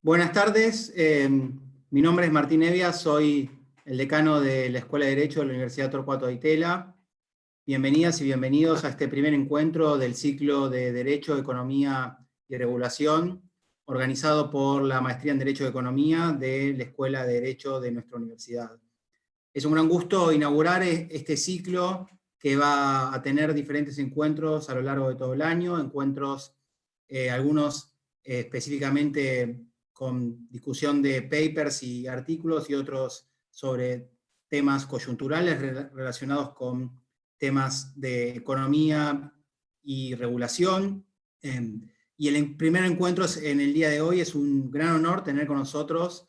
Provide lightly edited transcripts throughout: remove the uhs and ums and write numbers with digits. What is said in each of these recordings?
Buenas tardes, mi nombre es Martín Evia, soy el decano de la Escuela de Derecho de la Universidad Torcuato Di Tella. Bienvenidas y bienvenidos a este primer encuentro del ciclo de Derecho, Economía y Regulación, organizado por la Maestría en Derecho de Economía de la Escuela de Derecho de nuestra universidad. Es un gran gusto inaugurar este ciclo que va a tener diferentes encuentros a lo largo de todo el año, encuentros, algunos específicamente con discusión de papers y artículos y otros sobre temas coyunturales relacionados con temas de economía y regulación. Y el primer encuentro en el día de hoy es un gran honor tener con nosotros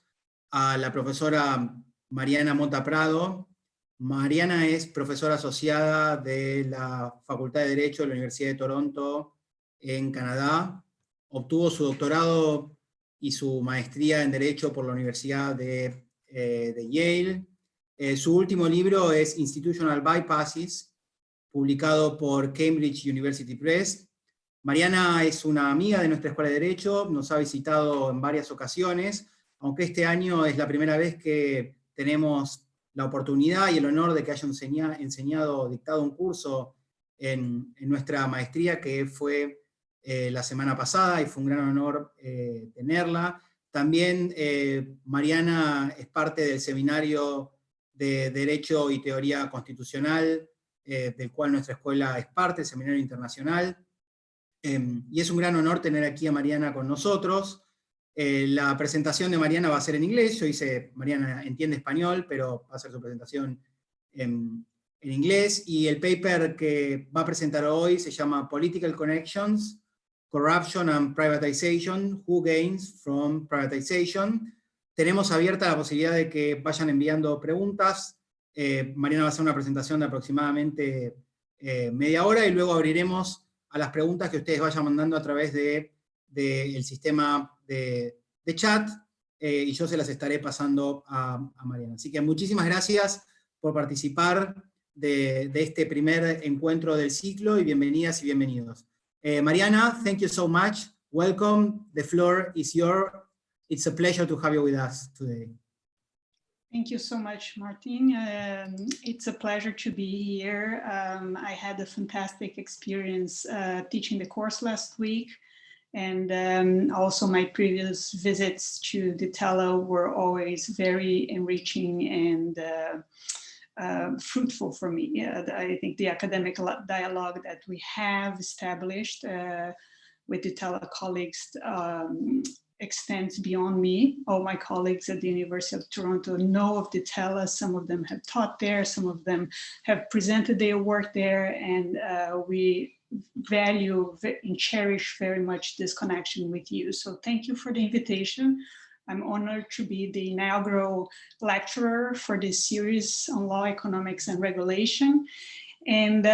a la profesora Mariana Motta Prado. Mariana es profesora asociada de la Facultad de Derecho de la Universidad de Toronto en Canadá. Obtuvo su doctorado y su maestría en Derecho por la Universidad de Yale. Su último libro es Institutional Bypasses, publicado por Cambridge University Press. Mariana es una amiga de nuestra Escuela de Derecho, nos ha visitado en varias ocasiones, aunque este año es la primera vez que tenemos la oportunidad y el honor de que haya enseñado, dictado un curso en nuestra maestría, que fue la semana pasada, y fue un gran honor tenerla. También Mariana es parte del Seminario de Derecho y Teoría Constitucional, del cual nuestra escuela es parte, el Seminario Internacional. Y es un gran honor tener aquí a Mariana con nosotros. La presentación de Mariana va a ser en inglés. Yo hice, Mariana entiende español, pero va a hacer su presentación en inglés. Y el paper que va a presentar hoy se llama Political Connections, Corruption and Privatization, Who Gains from Privatization. Tenemos abierta la posibilidad de que vayan enviando preguntas. Mariana va a hacer una presentación de aproximadamente media hora y luego abriremos a las preguntas que ustedes vayan mandando a través del sistema de chat, y yo se las estaré pasando a Mariana. Así que muchísimas gracias por participar de este primer encuentro del ciclo, y bienvenidas y bienvenidos. Mariana, thank you so much. Welcome. The floor is yours. It's a pleasure to have you with us today. Thank you so much, Martin. It's a pleasure to be here. I had a fantastic experience teaching the course last week, and also my previous visits to Di Tella were always very enriching and fruitful for me. I think the academic dialogue that we have established with Di Tella colleagues extends beyond me. All my colleagues at the University of Toronto know of Di Tella. Some of them have taught there, some of them have presented their work there, and we value and cherish very much this connection with you. So thank you for the invitation. I'm honored to be the inaugural lecturer for this series on law, economics, and regulation. And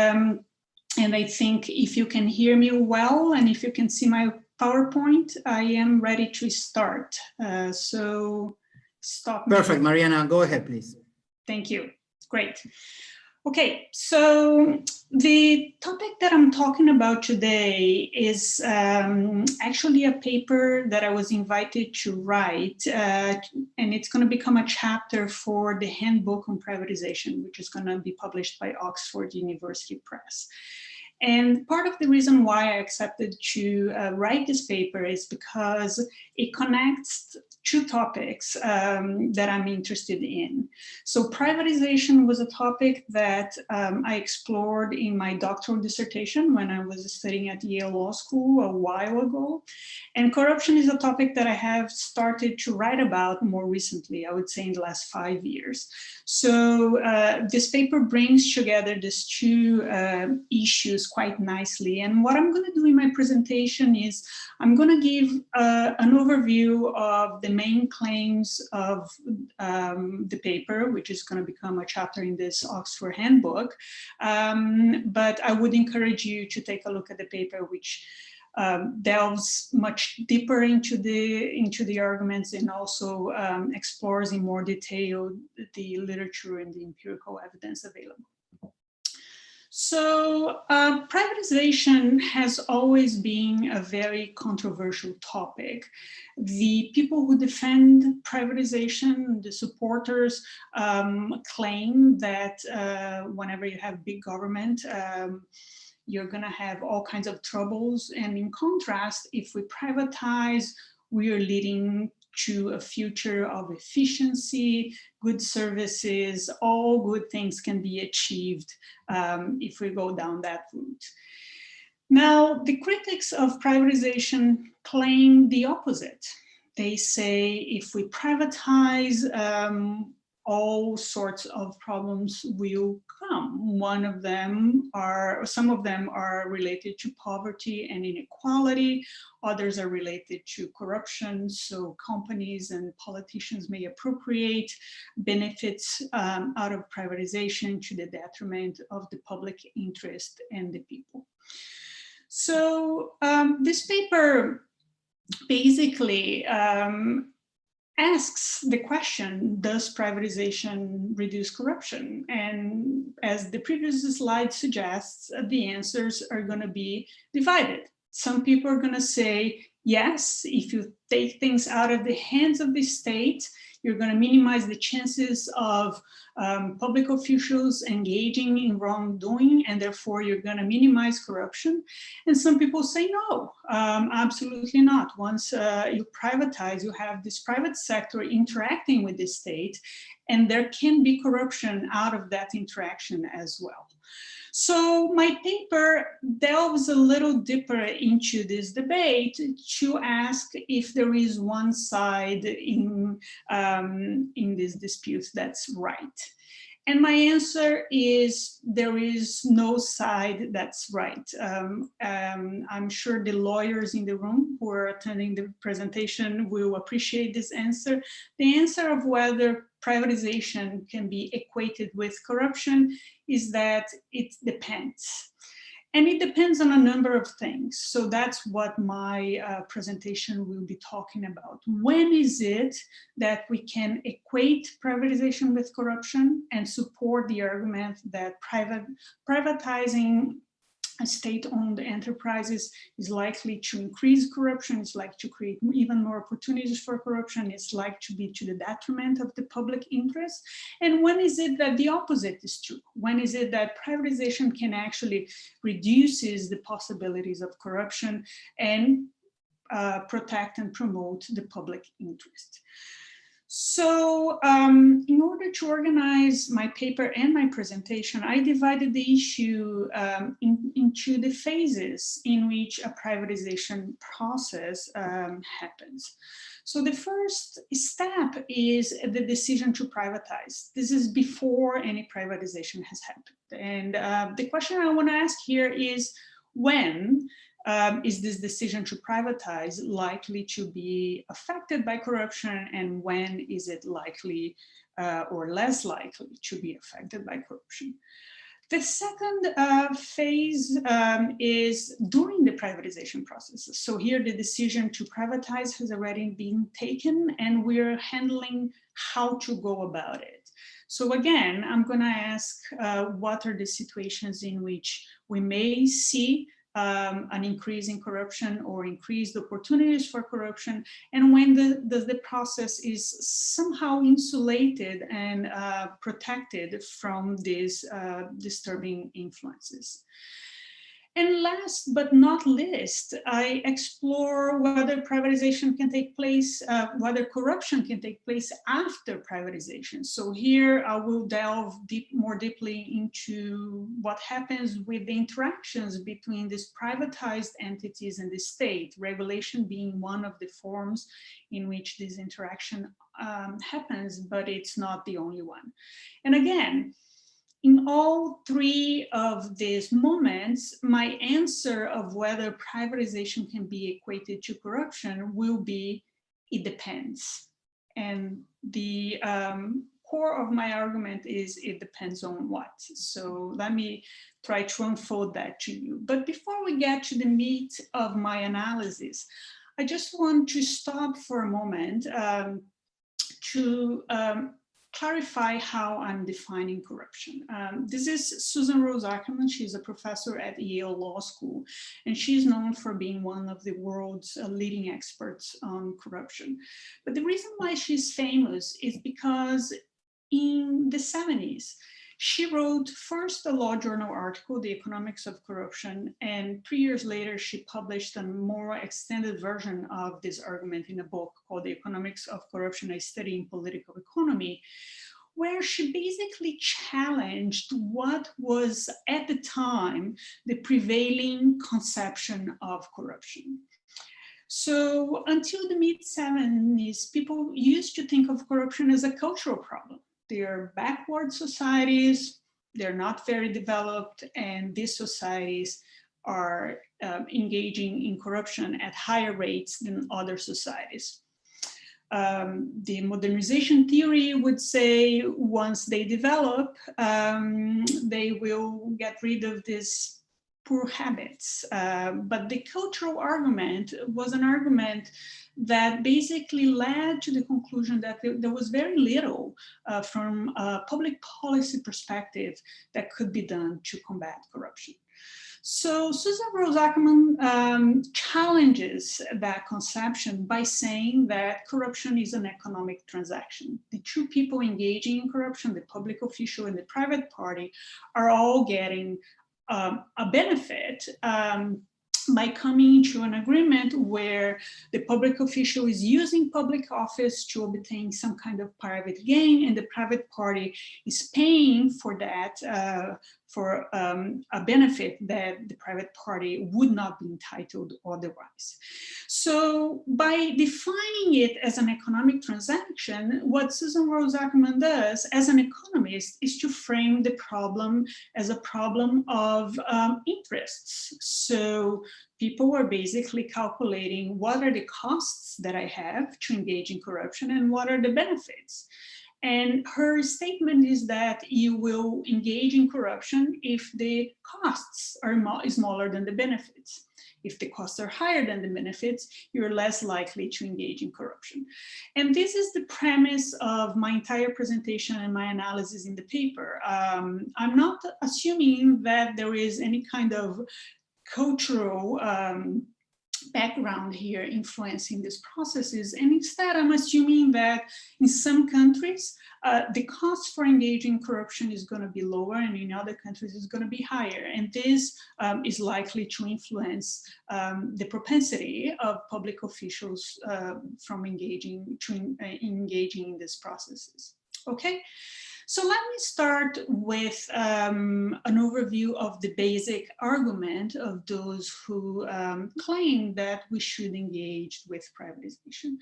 I think if you can hear me well, and if you can see my PowerPoint, I am ready to start. So stop me. Perfect, Mariana, go ahead, please. Thank you, great. Okay, so the topic that I'm talking about today is actually a paper that I was invited to write, and it's going to become a chapter for the handbook on privatization, which is going to be published by Oxford University Press. And part of the reason why I accepted to write this paper is because it connects two topics that I'm interested in. So privatization was a topic that I explored in my doctoral dissertation when I was studying at Yale Law School a while ago. And corruption is a topic that I have started to write about more recently, I would say in the last 5 years. So this paper brings together these two issues quite nicely. And what I'm going to do in my presentation is I'm going to give an overview of the main claims of the paper, which is going to become a chapter in this Oxford handbook. But I would encourage you to take a look at the paper, which delves much deeper into the arguments, and also explores in more detail the literature and the empirical evidence available. So privatization has always been a very controversial topic. The people who defend privatization, the supporters, claim that whenever you have big government, you're going to have all kinds of troubles. And in contrast, if we privatize, we are leading to a future of efficiency, good services, all good things can be achieved if we go down that route. Now, the critics of privatization claim the opposite. They say if we privatize, all sorts of problems will come. Some of them are related to poverty and inequality. Others are related to corruption. So companies and politicians may appropriate benefits out of privatization to the detriment of the public interest and the people. So this paper basically asks the question, does privatization reduce corruption? And as the previous slide suggests, the answers are going to be divided. Some people are going to say, yes, if you take things out of the hands of the state, you're going to minimize the chances of public officials engaging in wrongdoing, and therefore you're going to minimize corruption. And some people say no, absolutely not. Once you privatize, you have this private sector interacting with the state, and there can be corruption out of that interaction as well. So my paper delves a little deeper into this debate to ask if there is one side in this dispute that's right. And my answer is there is no side that's right. I'm sure the lawyers in the room who are attending the presentation will appreciate this answer. The answer of whether privatization can be equated with corruption is that it depends. And it depends on a number of things. So that's what my presentation will be talking about. When is it that we can equate privatization with corruption and support the argument that privatizing state-owned enterprises is likely to increase corruption, it's likely to create even more opportunities for corruption, it's likely to be to the detriment of the public interest? And when is it that the opposite is true? When is it that privatization can actually reduces the possibilities of corruption and protect and promote the public interest? So in order to organize my paper and my presentation, I divided the issue into the phases in which a privatization process happens. So the first step is the decision to privatize. This is before any privatization has happened. And the question I want to ask here is, when is this decision to privatize likely to be affected by corruption, and when is it likely or less likely to be affected by corruption? The second phase is during the privatization process. So here the decision to privatize has already been taken, and we're handling how to go about it. So again, I'm going to ask what are the situations in which we may see an increase in corruption or increased opportunities for corruption, and when the process is somehow insulated and protected from these disturbing influences. And last but not least, I explore whether privatization can take place, whether corruption can take place after privatization. So here I will delve more deeply into what happens with the interactions between these privatized entities and the state, regulation being one of the forms in which this interaction happens, but it's not the only one. And again, in all three of these moments, my answer of whether privatization can be equated to corruption will be, it depends. And the core of my argument is it depends on what. So let me try to unfold that to you. But before we get to the meat of my analysis, I just want to stop for a moment to clarify how I'm defining corruption. This is Susan Rose Ackerman. She's a professor at Yale Law School, and she's known for being one of the world's leading experts on corruption. But the reason why she's famous is because in the 70s, she wrote first a law journal article, The Economics of Corruption, and 3 years later, she published a more extended version of this argument in a book called The Economics of Corruption, A Study in Political Economy, where she basically challenged what was at the time the prevailing conception of corruption. So until the mid-70s, people used to think of corruption as a cultural problem. They are backward societies, they're not very developed, and these societies are engaging in corruption at higher rates than other societies. The modernization theory would say once they develop, they will get rid of these poor habits. But the cultural argument was an argument that basically led to the conclusion that there was very little from a public policy perspective that could be done to combat corruption. So Susan Rose Ackerman challenges that conception by saying that corruption is an economic transaction. The two people engaging in corruption, the public official and the private party, are all getting a benefit by coming to an agreement where the public official is using public office to obtain some kind of private gain, and the private party is paying for that, for a benefit that the private party would not be entitled otherwise. So by defining it as an economic transaction, what Susan Rose Ackerman does as an economist is to frame the problem as a problem of interests. So people are basically calculating what are the costs that I have to engage in corruption and what are the benefits. And her statement is that you will engage in corruption if the costs are smaller than the benefits. If the costs are higher than the benefits, you're less likely to engage in corruption. And this is the premise of my entire presentation and my analysis in the paper. I'm not assuming that there is any kind of cultural background here influencing these processes. And instead, I'm assuming that in some countries, the cost for engaging in corruption is going to be lower, and in other countries is going to be higher. And this is likely to influence the propensity of public officials from engaging in these processes. Okay. So let me start with an overview of the basic argument of those who claim that we should engage with privatization.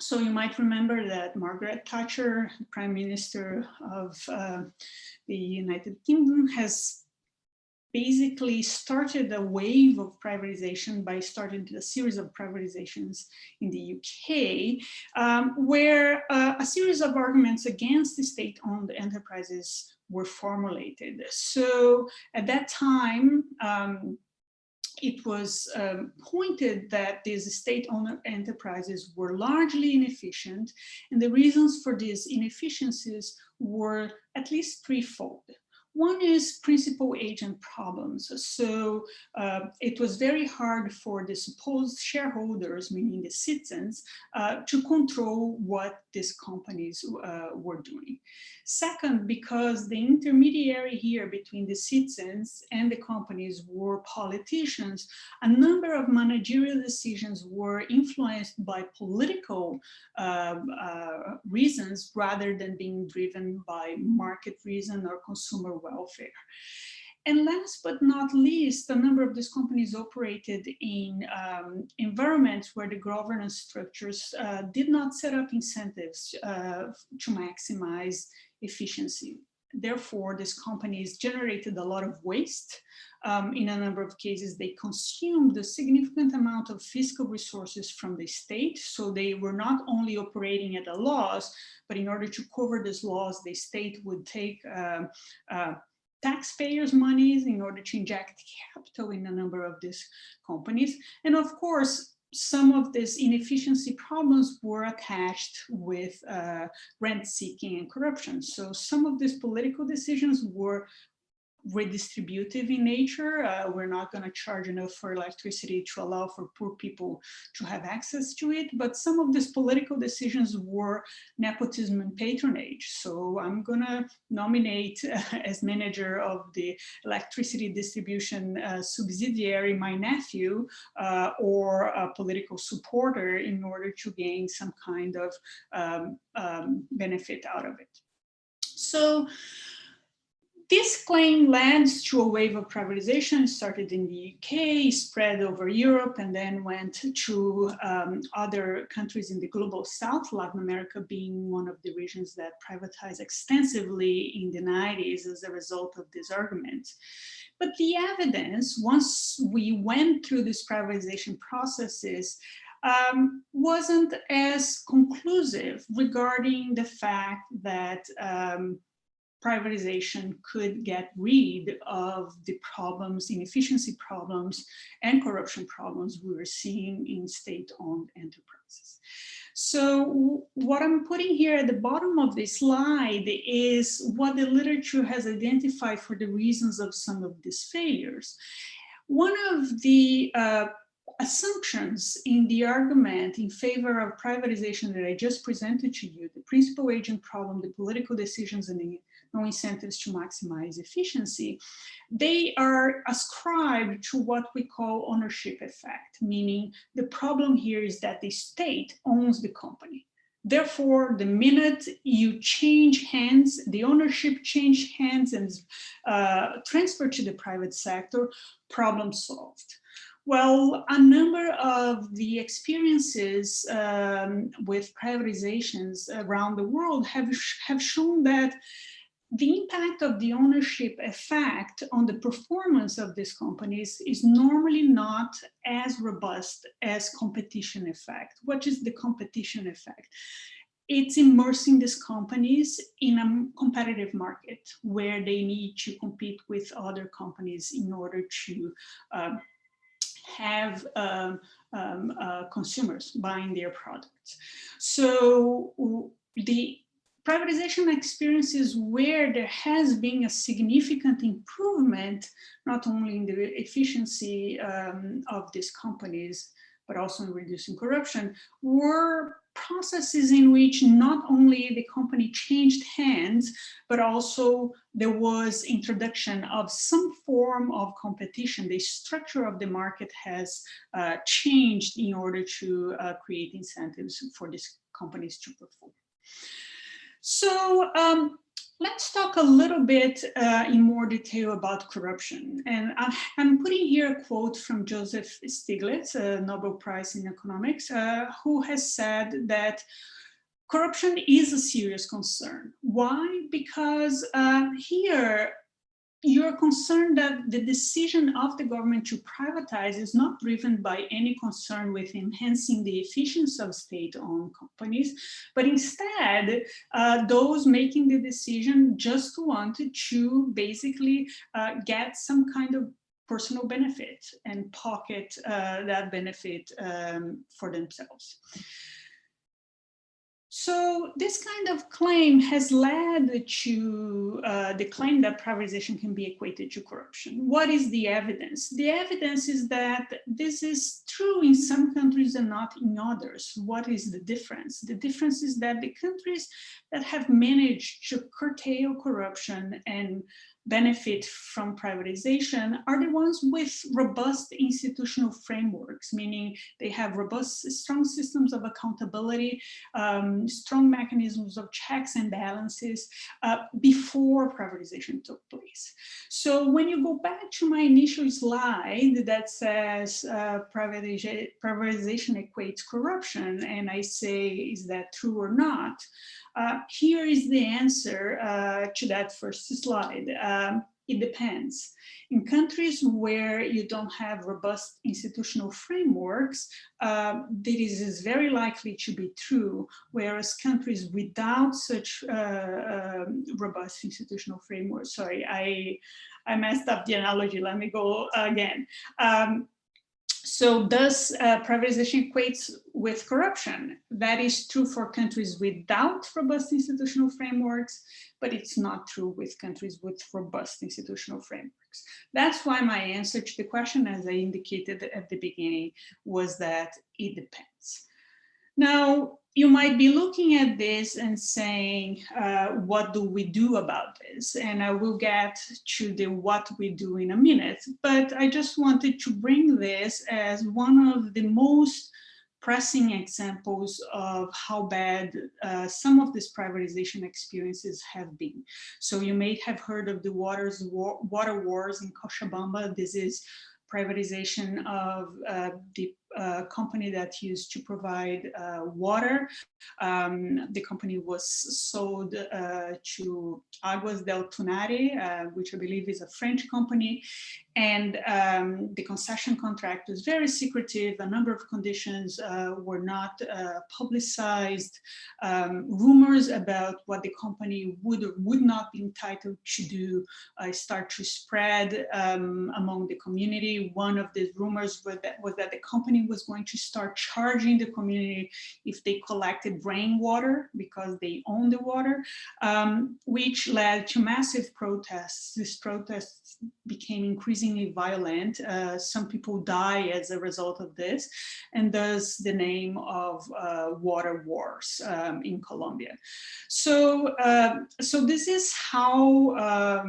So you might remember that Margaret Thatcher, Prime Minister of the United Kingdom, has basically started a wave of privatization by starting a series of privatizations in the UK, where a series of arguments against the state-owned enterprises were formulated. So at that time, it was pointed that these state-owned enterprises were largely inefficient, and the reasons for these inefficiencies were at least threefold. One is principal agent problems. So it was very hard for the supposed shareholders, meaning the citizens, to control what these companies were doing. Second, because the intermediary here between the citizens and the companies were politicians, a number of managerial decisions were influenced by political reasons rather than being driven by market reason or consumer welfare. And last but not least, a number of these companies operated in environments where the governance structures did not set up incentives to maximize efficiency. Therefore, these companies generated a lot of waste. In a number of cases, they consumed a significant amount of fiscal resources from the state. So they were not only operating at a loss, but in order to cover this loss, the state would take taxpayers' monies in order to inject capital in a number of these companies. And of course, some of these inefficiency problems were attached with rent-seeking and corruption. So some of these political decisions were redistributive in nature. We're not going to charge enough for electricity to allow for poor people to have access to it, but some of these political decisions were nepotism and patronage. So I'm going to nominate as manager of the electricity distribution subsidiary my nephew or a political supporter in order to gain some kind of benefit out of it. So this claim led to a wave of privatization. It started in the UK, spread over Europe, and then went to other countries in the global south, Latin America being one of the regions that privatized extensively in the 90s as a result of this argument. But the evidence, once we went through these privatization processes, wasn't as conclusive regarding the fact that privatization could get rid of the problems, inefficiency problems, and corruption problems we were seeing in state-owned enterprises. So what I'm putting here at the bottom of this slide is what the literature has identified for the reasons of some of these failures. One of the assumptions in the argument in favor of privatization that I just presented to you, the principal agent problem, the political decisions, and the no incentives to maximize efficiency, they are ascribed to what we call ownership effect, meaning the problem here is that the state owns the company. Therefore, the minute you change hands, the ownership change hands and transfer to the private sector, problem solved. Well, a number of the experiences with privatizations around the world have shown that the impact of the ownership effect on the performance of these companies is normally not as robust as competition effect. What is the competition effect? It's immersing these companies in a competitive market where they need to compete with other companies in order to have consumers buying their products. So the privatization experiences where there has been a significant improvement, not only in the efficiency of these companies, but also in reducing corruption, were processes in which not only the company changed hands, but also there was introduction of some form of competition. The structure of the market has changed in order to create incentives for these companies to perform. So let's talk a little bit in more detail about corruption. And I'm putting here a quote from Joseph Stiglitz, a Nobel Prize in Economics, who has said that corruption is a serious concern. Why? Because here you're concerned that the decision of the government to privatize is not driven by any concern with enhancing the efficiency of state-owned companies, but instead those making the decision just wanted to basically get some kind of personal benefit and pocket that benefit for themselves. So this kind of claim has led to the claim that privatization can be equated to corruption. What is the evidence? The evidence is that this is true in some countries and not in others. What is the difference? The difference is that the countries that have managed to curtail corruption and benefit from privatization are the ones with robust institutional frameworks, meaning they have robust, strong systems of accountability, strong mechanisms of checks and balances before privatization took place. So when you go back to my initial slide that says privatization equates corruption, and I say, is that true or not? Here is the answer to that first slide. It depends. In countries where you don't have robust institutional frameworks, this is very likely to be true, whereas countries without such robust institutional frameworks, sorry, I messed up the analogy, let me go again. So does privatization equate with corruption? That is true for countries without robust institutional frameworks, but it's not true with countries with robust institutional frameworks. That's why my answer to the question, as I indicated at the beginning, was that it depends. Now, you might be looking at this and saying, what do we do about this? And I will get to the what we do in a minute, but I just wanted to bring this as one of the most pressing examples of how bad some of these privatization experiences have been. So you may have heard of the water wars in Cochabamba. This is privatization of the company that used to provide water. The company was sold to Aguas del Tunare, which I believe is a French company. And the concession contract was very secretive. A number of conditions were not publicized. Rumors about what the company would or would not be entitled to do start to spread among the community. One of the rumors was that the company was going to start charging the community if they collected rainwater because they own the water, which led to massive protests. These protests became increasingly violent. Some people die as a result of this, and thus the name of water wars in Colombia. So, so this is how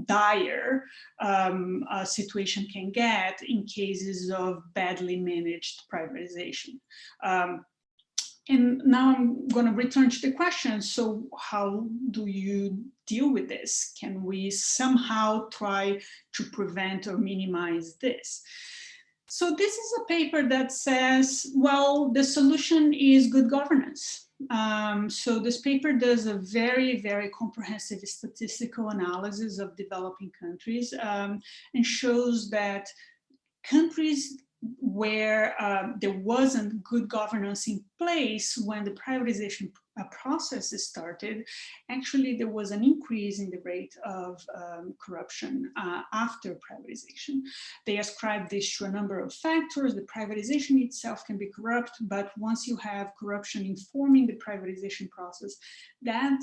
dire a situation can get in cases of badly managed privatization. And now I'm going to return to the question. So how do you deal with this? Can we somehow try to prevent or minimize this? So this is a paper that says, well, the solution is good governance. So this paper does a very, very comprehensive statistical analysis of developing countries and shows that countries where there wasn't good governance in place when the privatization process started, actually there was an increase in the rate of corruption after privatization. They ascribe this to a number of factors. The privatization itself can be corrupt, but once you have corruption informing the privatization process, that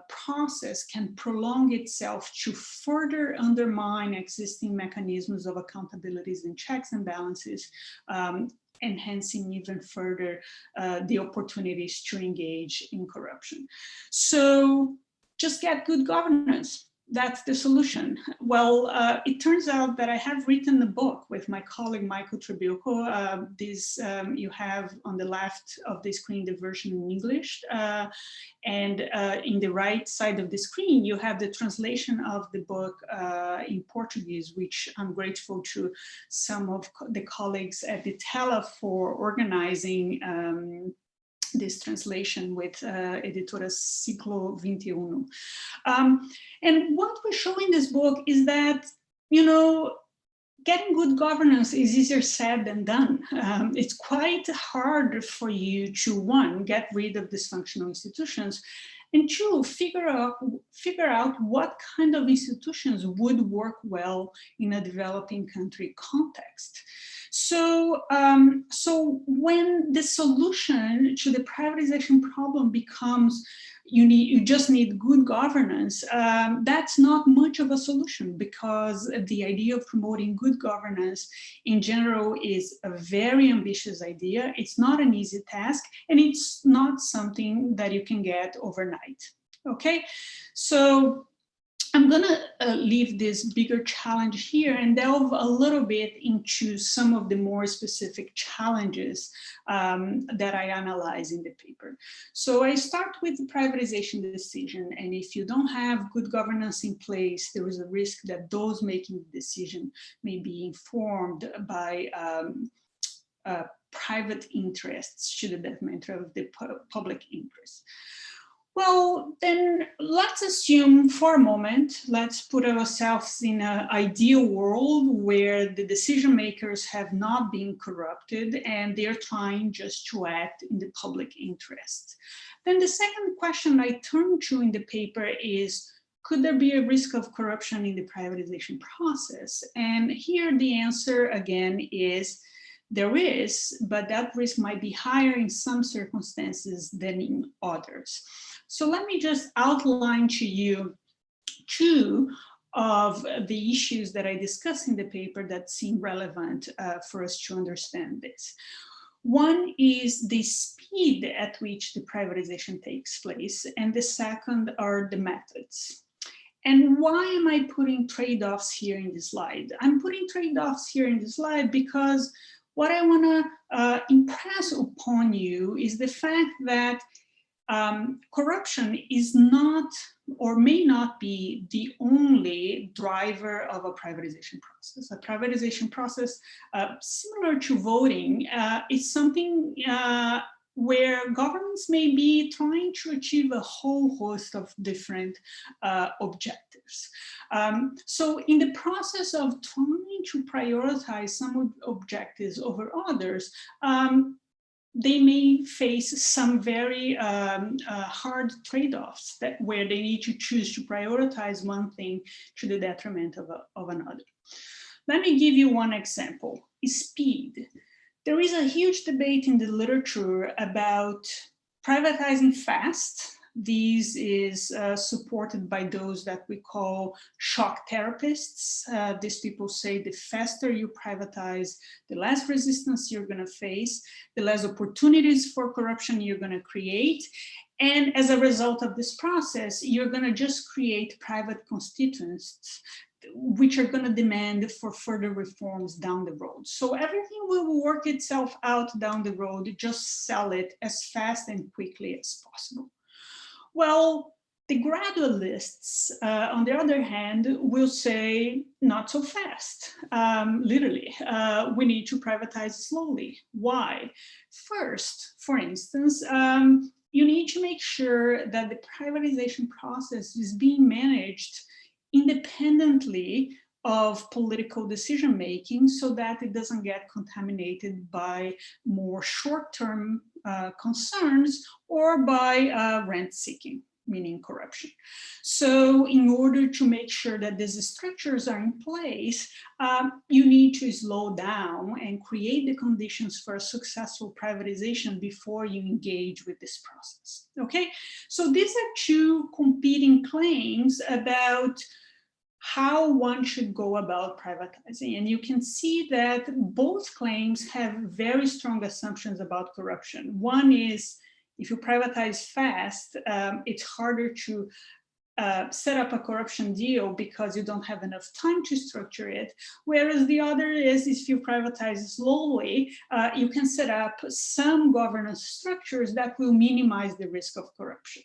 process can prolong itself to further undermine existing mechanisms of accountabilities and checks and balances, enhancing even further the opportunities to engage in corruption. So just get good governance. That's the solution. Well, it turns out that I have written a book with my colleague, Michael Trebilco. You have on the left of the screen, the version in English. And in the right side of the screen, you have the translation of the book in Portuguese, which I'm grateful to some of the colleagues at the Tela for organizing this translation with Editora Ciclo 21. And what we show in this book is that, you know, getting good governance is easier said than done. It's quite hard for you to, one, get rid of dysfunctional institutions, and two, figure out what kind of institutions would work well in a developing country context. So, so when the solution to the privatization problem becomes you just need good governance, that's not much of a solution, because the idea of promoting good governance in general is a very ambitious idea. It's not an easy task, and it's not something that you can get overnight. Okay, so I'm gonna leave this bigger challenge here and delve a little bit into some of the more specific challenges that I analyze in the paper. So I start with the privatization decision, and if you don't have good governance in place, there is a risk that those making the decision may be informed by private interests to the detriment of the public interest. Well, then let's assume for a moment, let's put ourselves in an ideal world where the decision makers have not been corrupted and they're trying just to act in the public interest. Then the second question I turn to in the paper is, could there be a risk of corruption in the privatization process? And here the answer again is there is, but that risk might be higher in some circumstances than in others. So let me just outline to you two of the issues that I discuss in the paper that seem relevant for us to understand this. One is the speed at which the privatization takes place, and the second are the methods. And why am I putting trade-offs here in this slide? I'm putting trade-offs here in this slide because what I want to impress upon you is the fact that corruption is not or may not be the only driver of a privatization process. A privatization process, similar to voting, is something where governments may be trying to achieve a whole host of different objectives. So in the process of trying to prioritize some objectives over others, they may face some very hard trade-offs where they need to choose to prioritize one thing to the detriment of another. Let me give you one example, speed. There is a huge debate in the literature about privatizing fast. This is supported by those that we call shock therapists. These people say the faster you privatize, the less resistance you're going to face, the less opportunities for corruption you're going to create. And as a result of this process, you're going to just create private constituents which are going to demand for further reforms down the road. So everything will work itself out down the road, just sell it as fast and quickly as possible. Well, the gradualists, on the other hand, will say not so fast, literally. We need to privatize slowly. Why? First, for instance, you need to make sure that the privatization process is being managed independently of political decision-making so that it doesn't get contaminated by more short-term concerns or by rent-seeking, meaning corruption. So in order to make sure that these structures are in place, you need to slow down and create the conditions for a successful privatization before you engage with this process, okay? So these are two competing claims about how one should go about privatizing. And you can see that both claims have very strong assumptions about corruption. One is, if you privatize fast, it's harder to set up a corruption deal because you don't have enough time to structure it. Whereas the other is, if you privatize slowly, you can set up some governance structures that will minimize the risk of corruption.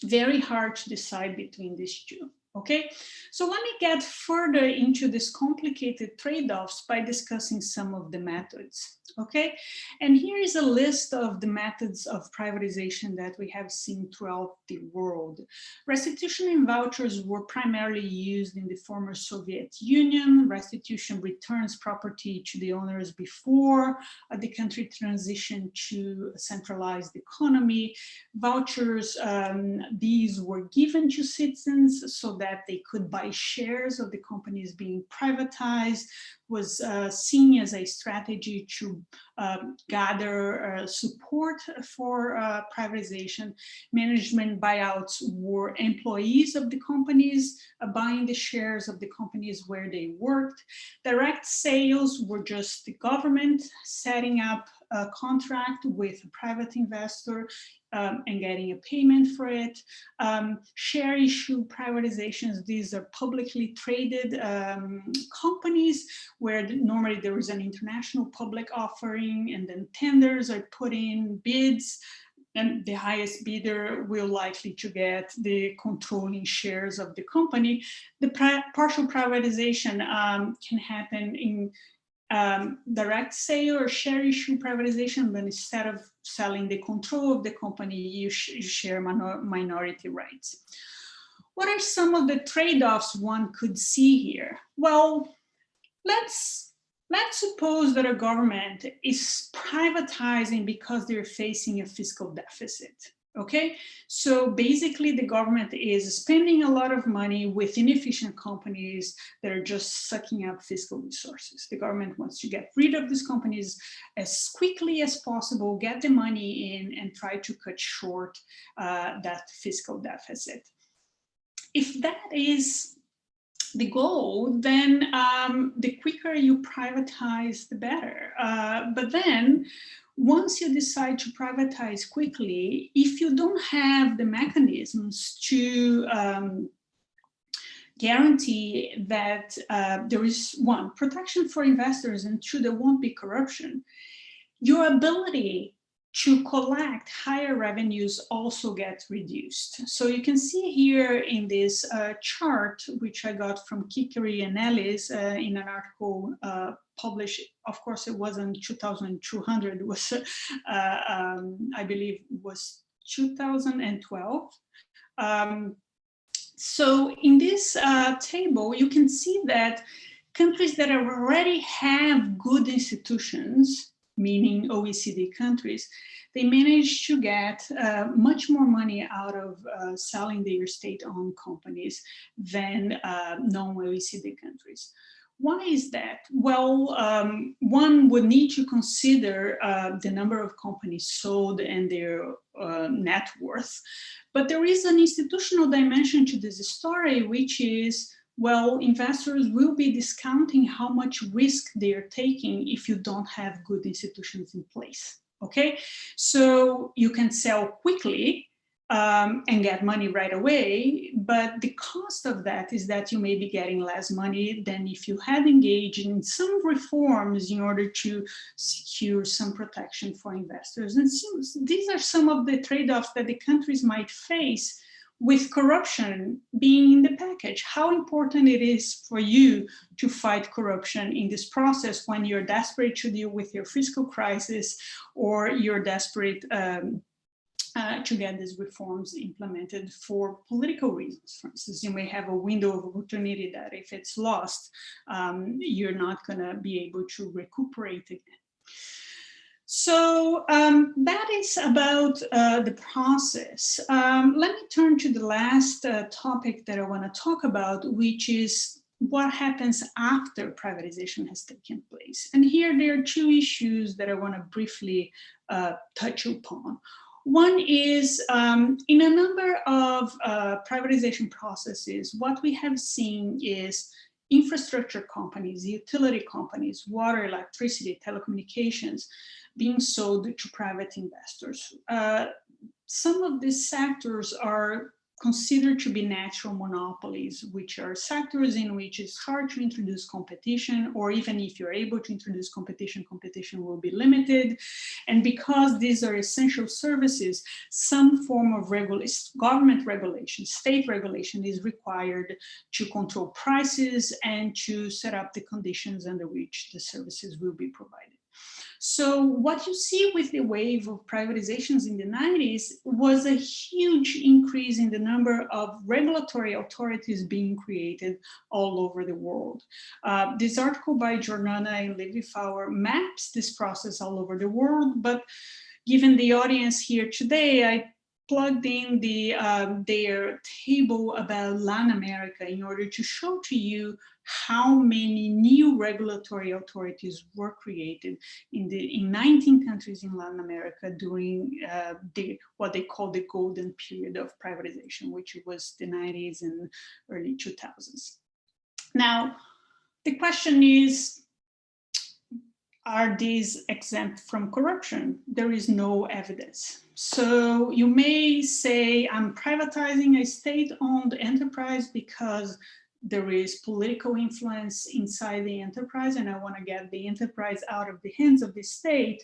Very hard to decide between these two. Okay, so let me get further into this complicated trade-offs by discussing some of the methods. Okay, and here is a list of the methods of privatization that we have seen throughout the world. Restitution and vouchers were primarily used in the former Soviet Union. Restitution returns property to the owners before the country transitioned to a centralized economy. Vouchers, these were given to citizens so that they could buy shares of the companies being privatized, was seen as a strategy to gather support for privatization. Management buyouts were employees of the companies buying the shares of the companies where they worked. Direct sales were just the government setting up a contract with a private investor and getting a payment for it. Share issue privatizations, these are publicly traded companies where normally there is an international public offering and then tenders are put in, bids, and the highest bidder will likely to get the controlling shares of the company. The partial privatization can happen in direct sale or share issue privatization, but instead of selling the control of the company, you share minority rights. What are some of the trade-offs one could see here? Well, let's suppose that a government is privatizing because they're facing a fiscal deficit. Okay, so basically the government is spending a lot of money with inefficient companies that are just sucking up fiscal resources. The government wants to get rid of these companies as quickly as possible, get the money in, and try to cut short that fiscal deficit. If that is the goal, then the quicker you privatize, the better. But then, once you decide to privatize quickly, if you don't have the mechanisms to guarantee that there is, one, protection for investors, and two, there won't be corruption, your ability to collect higher revenues also get reduced. So you can see here in this chart, which I got from Kikeri and Ellis in an article published, of course, it wasn't 2200, it was, I believe, was 2012. So in this table, you can see that countries that already have good institutions, meaning OECD countries, they manage to get much more money out of selling their state-owned companies than non-OECD countries. Why is that? Well, one would need to consider the number of companies sold and their net worth. But there is an institutional dimension to this story, which is, well, investors will be discounting how much risk they're taking if you don't have good institutions in place, okay? So you can sell quickly and get money right away, but the cost of that is that you may be getting less money than if you had engaged in some reforms in order to secure some protection for investors. And so these are some of the trade-offs that the countries might face with corruption being in the package. How important it is for you to fight corruption in this process when you're desperate to deal with your fiscal crisis, or you're desperate to get these reforms implemented for political reasons. For instance, you may have a window of opportunity that if it's lost, you're not gonna be able to recuperate again. So that is about the process. Let me turn to the last topic that I want to talk about, which is what happens after privatization has taken place. And here there are two issues that I want to briefly touch upon. One is in a number of privatization processes, what we have seen is infrastructure companies, utility companies, water, electricity, telecommunications, being sold to private investors. Some of these sectors are considered to be natural monopolies, which are sectors in which it's hard to introduce competition, or even if you're able to introduce competition, competition will be limited. And because these are essential services, some form of government regulation, state regulation is required to control prices and to set up the conditions under which the services will be provided. So what you see with the wave of privatizations in the 90s was a huge increase in the number of regulatory authorities being created all over the world. This article by Giordana and Levi-Fauer maps this process all over the world, but given the audience here today, I plugged in their table about Latin America in order to show to you how many new regulatory authorities were created in 19 countries in Latin America during what they call the golden period of privatization, which was the 90s and early 2000s. Now, the question is, are these exempt from corruption? There is no evidence. So you may say, I'm privatizing a state-owned enterprise because there is political influence inside the enterprise and I want to get the enterprise out of the hands of the state.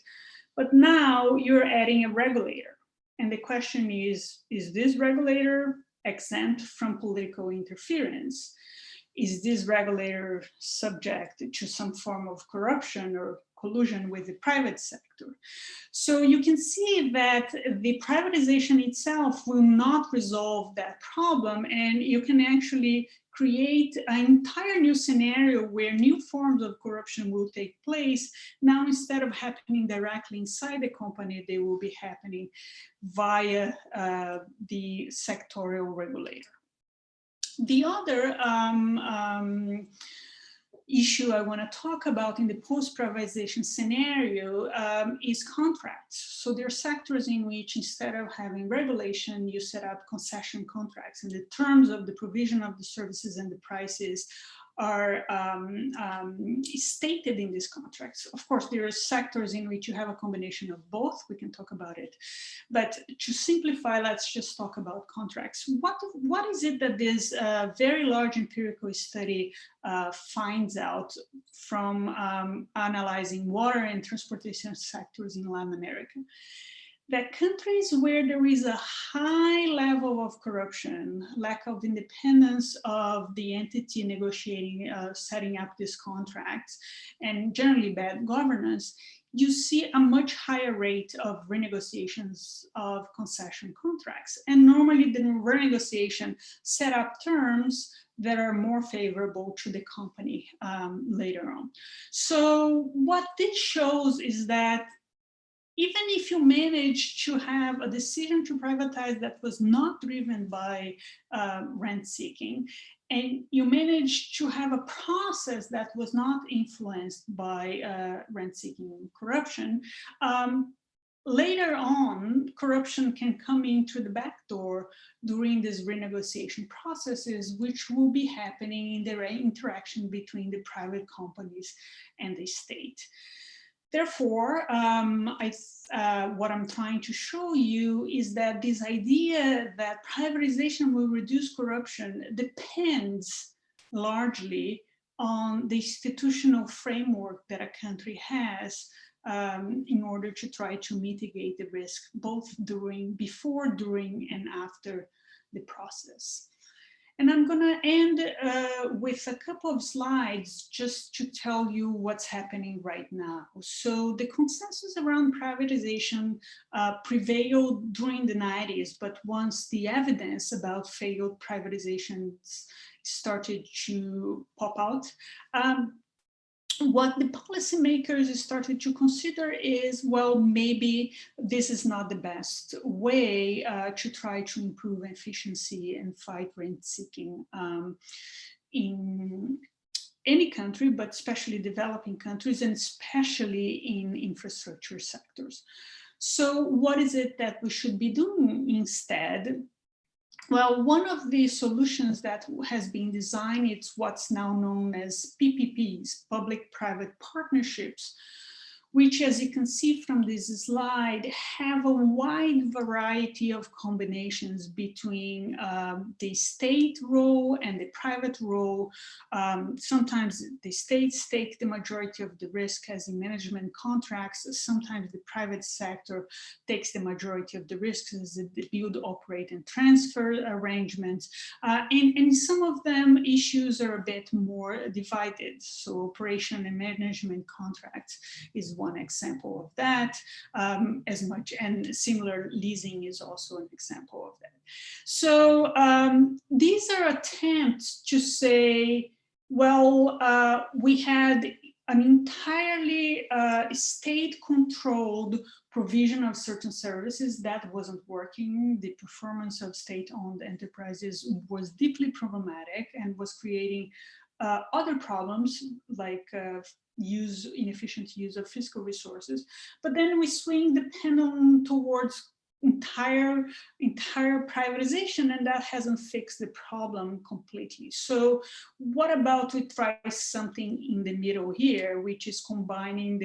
But now you're adding a regulator. And the question is this regulator exempt from political interference? Is this regulator subject to some form of corruption or collusion with the private sector? So you can see that the privatization itself will not resolve that problem, and you can actually create an entire new scenario where new forms of corruption will take place. Now, instead of happening directly inside the company, they will be happening via the sectorial regulator. The other issue I want to talk about in the post-privatization scenario is contracts. So there are sectors in which, instead of having regulation, you set up concession contracts, and the terms of the provision of the services and the prices are stated in these contracts. Of course, there are sectors in which you have a combination of both. We can talk about it. But to simplify, let's just talk about contracts. What is it that this very large empirical study finds out from analyzing water and transportation sectors in Latin America? That countries where there is a high level of corruption, lack of independence of the entity negotiating, setting up these contracts, and generally bad governance, you see a much higher rate of renegotiations of concession contracts. And normally the renegotiation set up terms that are more favorable to the company later on. So what this shows is that even if you manage to have a decision to privatize that was not driven by rent seeking, and you manage to have a process that was not influenced by rent seeking and corruption, later on, corruption can come in through the back door during these renegotiation processes, which will be happening in the interaction between the private companies and the state. Therefore, what I'm trying to show you is that this idea that privatization will reduce corruption depends largely on the institutional framework that a country has in order to try to mitigate the risk, both before, during, and after the process. And I'm going to end with a couple of slides just to tell you what's happening right now. So the consensus around privatization prevailed during the 90s, but once the evidence about failed privatizations started to pop out, what the policymakers started to consider is, well, maybe this is not the best way to try to improve efficiency and fight rent seeking in any country, but especially developing countries, and especially in infrastructure sectors. So what is it that we should be doing instead? Well, one of the solutions that has been designed, it's what's now known as PPPs, public-private partnerships, which, as you can see from this slide, have a wide variety of combinations between the state role and the private role. Sometimes the states take the majority of the risk as in management contracts. Sometimes the private sector takes the majority of the risk as the build, operate, and transfer arrangements. And some of them issues are a bit more divided. So operation and management contracts is one example of that, as much, and similar leasing is also an example of that. So these are attempts to say, well, we had an entirely state-controlled provision of certain services that wasn't working. The performance of state-owned enterprises was deeply problematic and was creating other problems like inefficient use of fiscal resources. But then we swing the pendulum towards entire privatization, and that hasn't fixed the problem completely. So what about we try something in the middle here, which is combining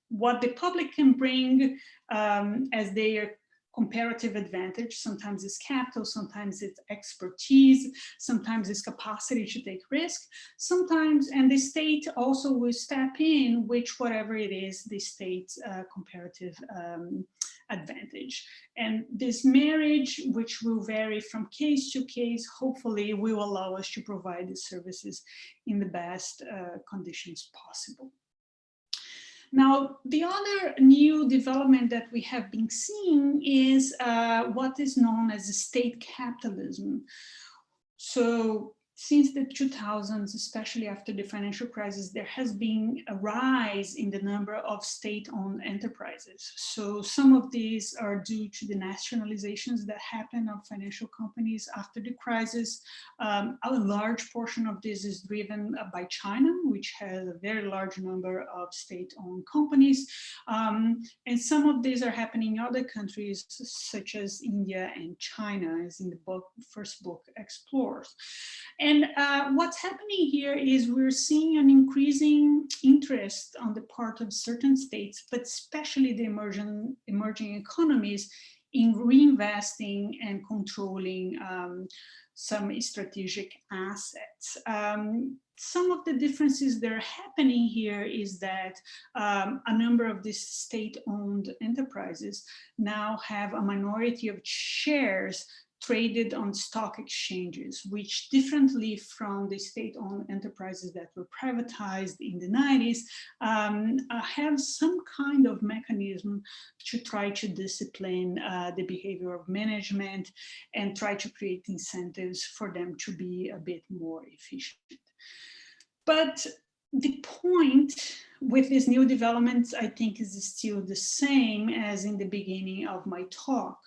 what the public can bring as their comparative advantage. Sometimes it's capital, sometimes it's expertise, sometimes it's capacity to take risk, sometimes, and the state also will step in, which whatever it is, the state's comparative advantage. And this marriage, which will vary from case to case, hopefully will allow us to provide the services in the best conditions possible. Now, the other new development that we have been seeing is what is known as state capitalism. So since the 2000s, especially after the financial crisis, there has been a rise in the number of state-owned enterprises. So some of these are due to the nationalizations that happened of financial companies after the crisis. A large portion of this is driven by China, which has a very large number of state-owned companies. And some of these are happening in other countries, such as India and China, as in the first book explores. And what's happening here is we're seeing an increasing interest on the part of certain states, but especially the emerging economies, in reinvesting and controlling some strategic assets. Some of the differences that are happening here is that a number of these state-owned enterprises now have a minority of shares traded on stock exchanges, which differently from the state-owned enterprises that were privatized in the 90s, have some kind of mechanism to try to discipline the behavior of management and try to create incentives for them to be a bit more efficient. But the point with these new developments, I think, is still the same as in the beginning of my talk.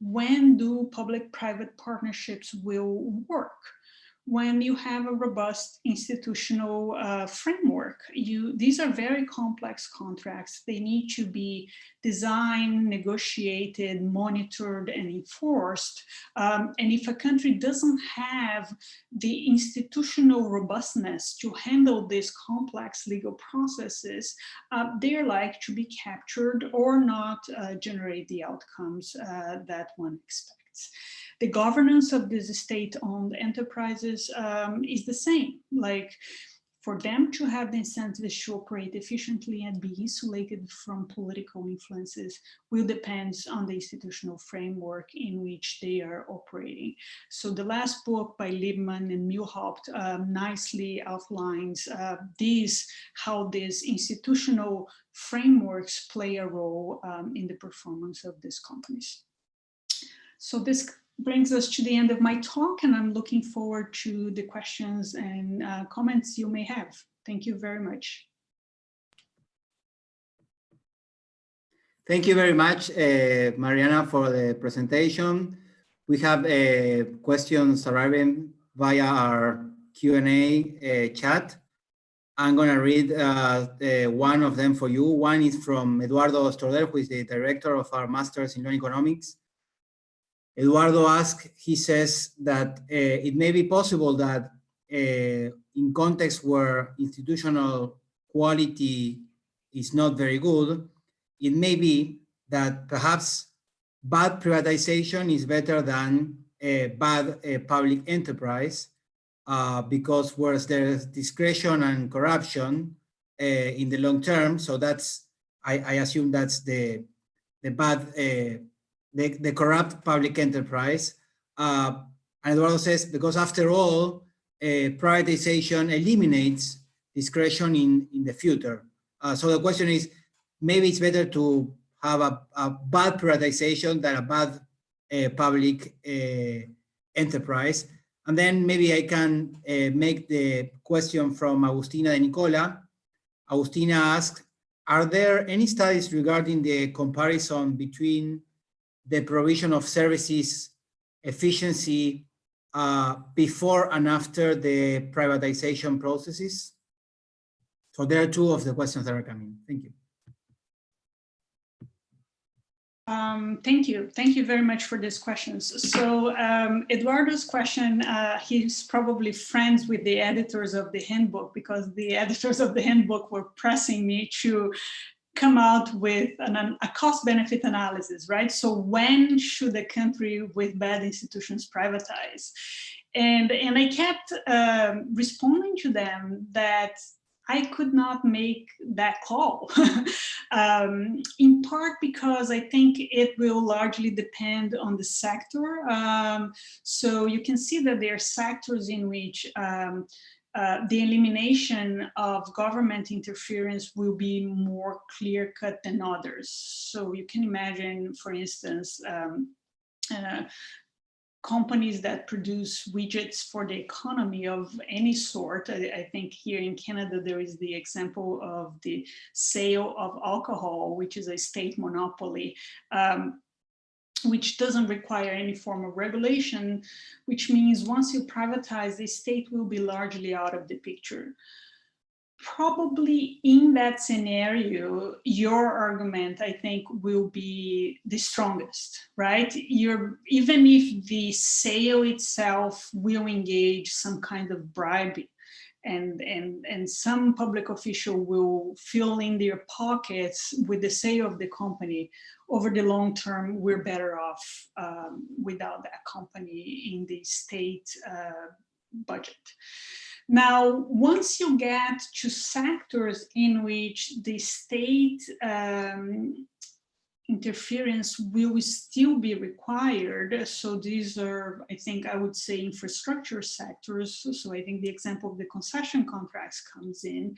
When do public-private partnerships will work? When you have a robust institutional framework. These are very complex contracts. They need to be designed, negotiated, monitored, and enforced. And if a country doesn't have the institutional robustness to handle these complex legal processes, they're likely to be captured or not generate the outcomes that one expects. The governance of these state-owned enterprises is the same. Like, for them to have the incentives to operate efficiently and be insulated from political influences will depend on the institutional framework in which they are operating. So the last book by Liebman and Mulhaupt nicely outlines how these institutional frameworks play a role in the performance of these companies. So this brings us to the end of my talk, and I'm looking forward to the questions and comments you may have. Thank you very much. Thank you very much, Mariana, for the presentation. We have questions arriving via our Q&A chat. I'm going to read one of them for you. One is from Eduardo Stordel, who is the director of our Masters in Law and Economics. Eduardo asks, he says that it may be possible that in contexts where institutional quality is not very good, it may be that perhaps bad privatization is better than bad public enterprise, because whereas there's discretion and corruption in the long term, so that's, I assume that's the bad, the corrupt public enterprise. And Eduardo says, because after all, privatization eliminates discretion in the future. So the question is, maybe it's better to have a bad privatization than a bad public enterprise. And then maybe I can make the question from Agustina de Nicola. Agustina asks, are there any studies regarding the comparison between the provision of services efficiency before and after the privatization processes? So there are two of the questions that are coming. Thank you. Thank you. Thank you very much for these questions. So Eduardo's question, he's probably friends with the editors of the handbook, because the editors of the handbook were pressing me to come out with a cost-benefit analysis, right? So when should a country with bad institutions privatize? And I kept responding to them that I could not make that call, in part because I think it will largely depend on the sector. So you can see that there are sectors in which the elimination of government interference will be more clear-cut than others. So you can imagine, for instance, companies that produce widgets for the economy of any sort. I think here in Canada, there is the example of the sale of alcohol, which is a state monopoly, which doesn't require any form of regulation, which means once you privatize, the state will be largely out of the picture. Probably in that scenario, your argument, I think, will be the strongest, right? Even if the sale itself will engage some kind of bribe and some public official will fill in their pockets with the sale of the company, over the long term, we're better off without that company in the state budget. Now, once you get to sectors in which the state interference will still be required, so these are, I think, I would say infrastructure sectors, so I think the example of the concession contracts comes in,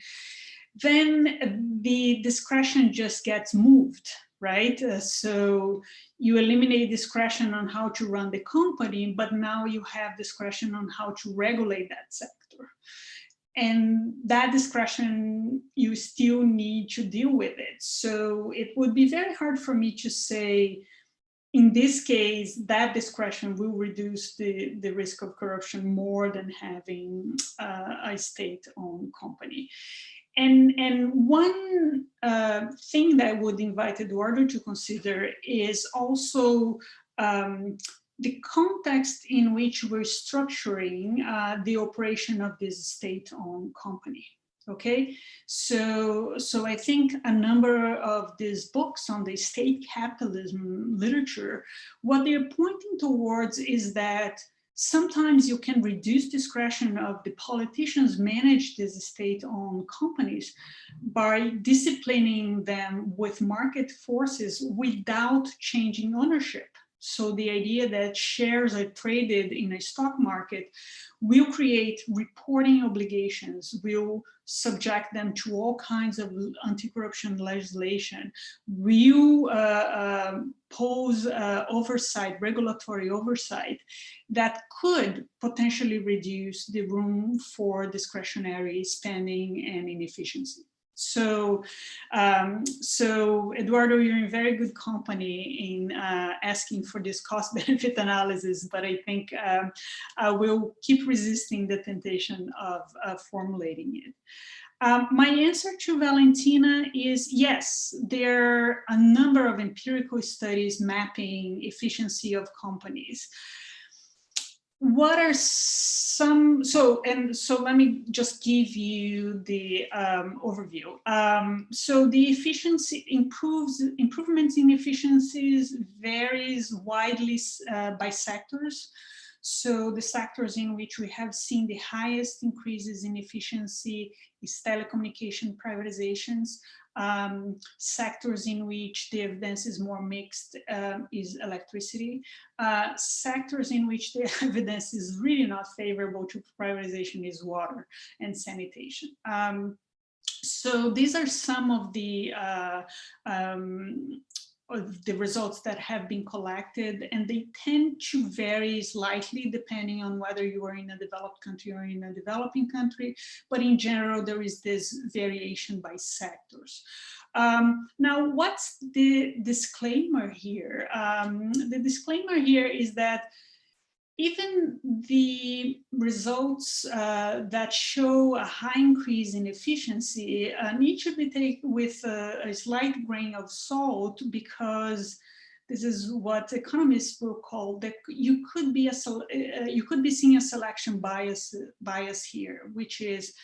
then the discretion just gets moved, right? So you eliminate discretion on how to run the company, but now you have discretion on how to regulate that sector. And that discretion, you still need to deal with it. So it would be very hard for me to say, in this case, that discretion will reduce the risk of corruption more than having a state-owned company. And one thing that I would invite Eduardo to consider is also the context in which we're structuring the operation of this state-owned company. Okay, so I think a number of these books on the state capitalism literature, what they're pointing towards is that sometimes you can reduce discretion of the politicians manage these state-owned companies by disciplining them with market forces without changing ownership. So the idea that shares are traded in a stock market will create reporting obligations, will subject them to all kinds of anti-corruption legislation, will pose oversight, regulatory oversight that could potentially reduce the room for discretionary spending and inefficiency. So, Eduardo, you're in very good company in asking for this cost-benefit analysis, but I think I will keep resisting the temptation of formulating it. My answer to Valentina is yes, there are a number of empirical studies mapping efficiency of companies. What are some, so let me just give you the overview. So the efficiency improvements in efficiencies varies widely by sectors. So the sectors in which we have seen the highest increases in efficiency is telecommunication privatizations. Sectors in which the evidence is more mixed is electricity. Sectors in which the evidence is really not favorable to privatization is water and sanitation. So these are some of the results that have been collected, and they tend to vary slightly depending on whether you are in a developed country or in a developing country, but in general there is this variation by sectors. Now, what's the disclaimer here? The disclaimer here is that even the results that show a high increase in efficiency need to be taken with a slight grain of salt, because this is what economists will call that you could be seeing a selection bias here, which is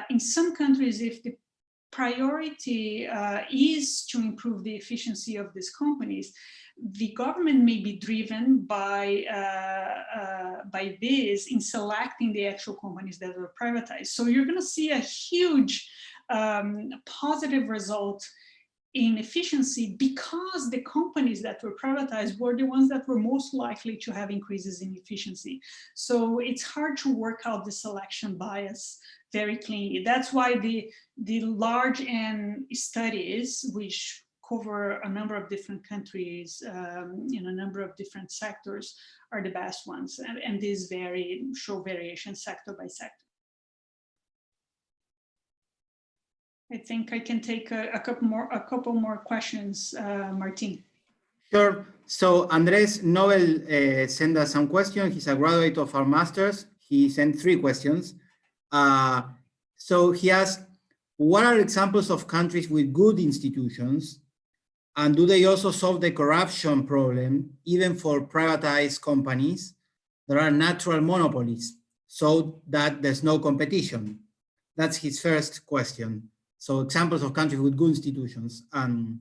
in some countries, if the priority is to improve the efficiency of these companies, the government may be driven by this in selecting the actual companies that are privatized. So you're going to see a huge positive result in efficiency because the companies that were privatized were the ones that were most likely to have increases in efficiency. So it's hard to work out the selection bias very cleanly. That's why the large N studies, which cover a number of different countries in a number of different sectors are the best ones, and these show variation sector by sector. I think I can take a couple more questions, Martin. Sure. So Andres Nobel sent us some questions. He's a graduate of our master's. He sent 3 questions. So he asked, what are examples of countries with good institutions? And do they also solve the corruption problem, even for privatized companies that are natural monopolies, so that there's no competition? That's his first question. So examples of countries with good institutions and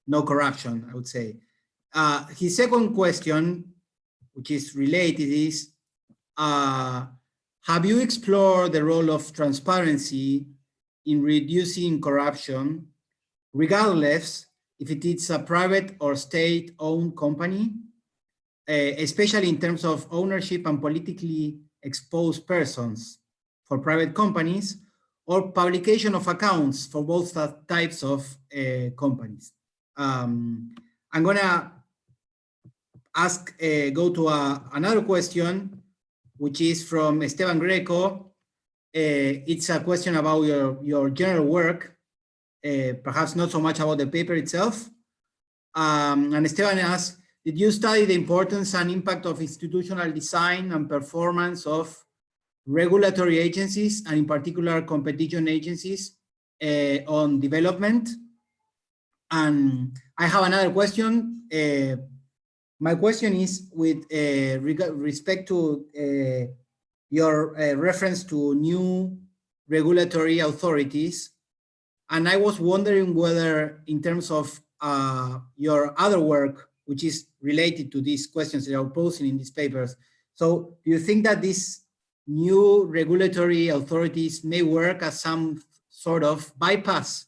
no corruption, I would say. His second question, which is related, is, have you explored the role of transparency in reducing corruption, regardless if it is a private or state-owned company, especially in terms of ownership and politically exposed persons for private companies, or publication of accounts for both types of companies? I'm gonna go to another question, which is from Esteban Greco. It's a question about your general work, perhaps not so much about the paper itself. And Esteban asks, did you study the importance and impact of institutional design and performance of regulatory agencies, and in particular competition agencies, on development? And I have another question. My question is with respect to your reference to new regulatory authorities. And I was wondering whether, in terms of your other work, which is related to these questions that are posing in these papers, so do you think that these new regulatory authorities may work as some sort of bypass?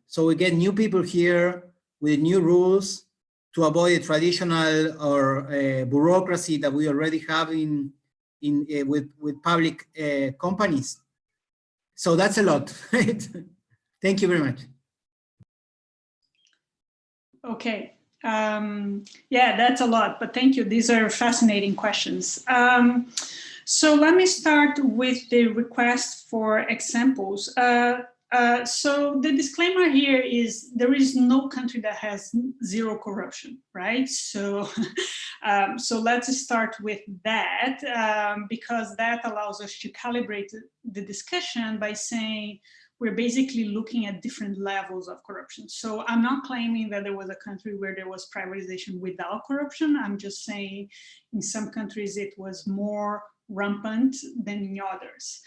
So we get new people here with new rules to avoid the traditional or bureaucracy that we already have with public companies. So that's a lot. Thank you very much. Okay. Yeah, that's a lot, but thank you. These are fascinating questions. So let me start with the request for examples. So the disclaimer here is there is no country that has zero corruption, right? So, so let's start with that, because that allows us to calibrate the discussion by saying we're basically looking at different levels of corruption. So I'm not claiming that there was a country where there was privatization without corruption. I'm just saying in some countries it was more rampant than in others.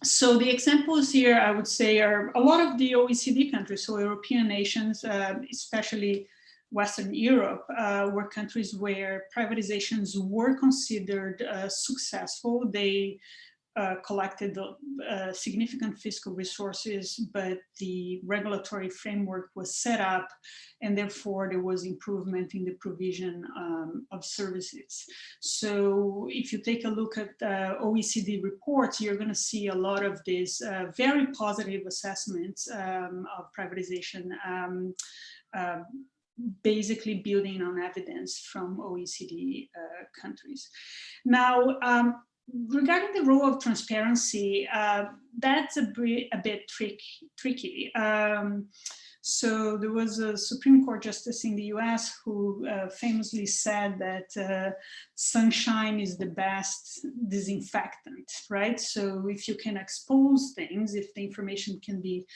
So the examples here, I would say, are a lot of the OECD countries, so European nations, especially Western Europe, were countries where privatizations were considered successful. They collected significant fiscal resources, but the regulatory framework was set up, and therefore there was improvement in the provision of services. So if you take a look at OECD reports, you're going to see a lot of these very positive assessments of privatization, basically building on evidence from OECD countries. Now, regarding the role of transparency, that's a bit tricky. So there was a Supreme Court justice in the US who famously said that sunshine is the best disinfectant, right? So if you can expose things, if the information can be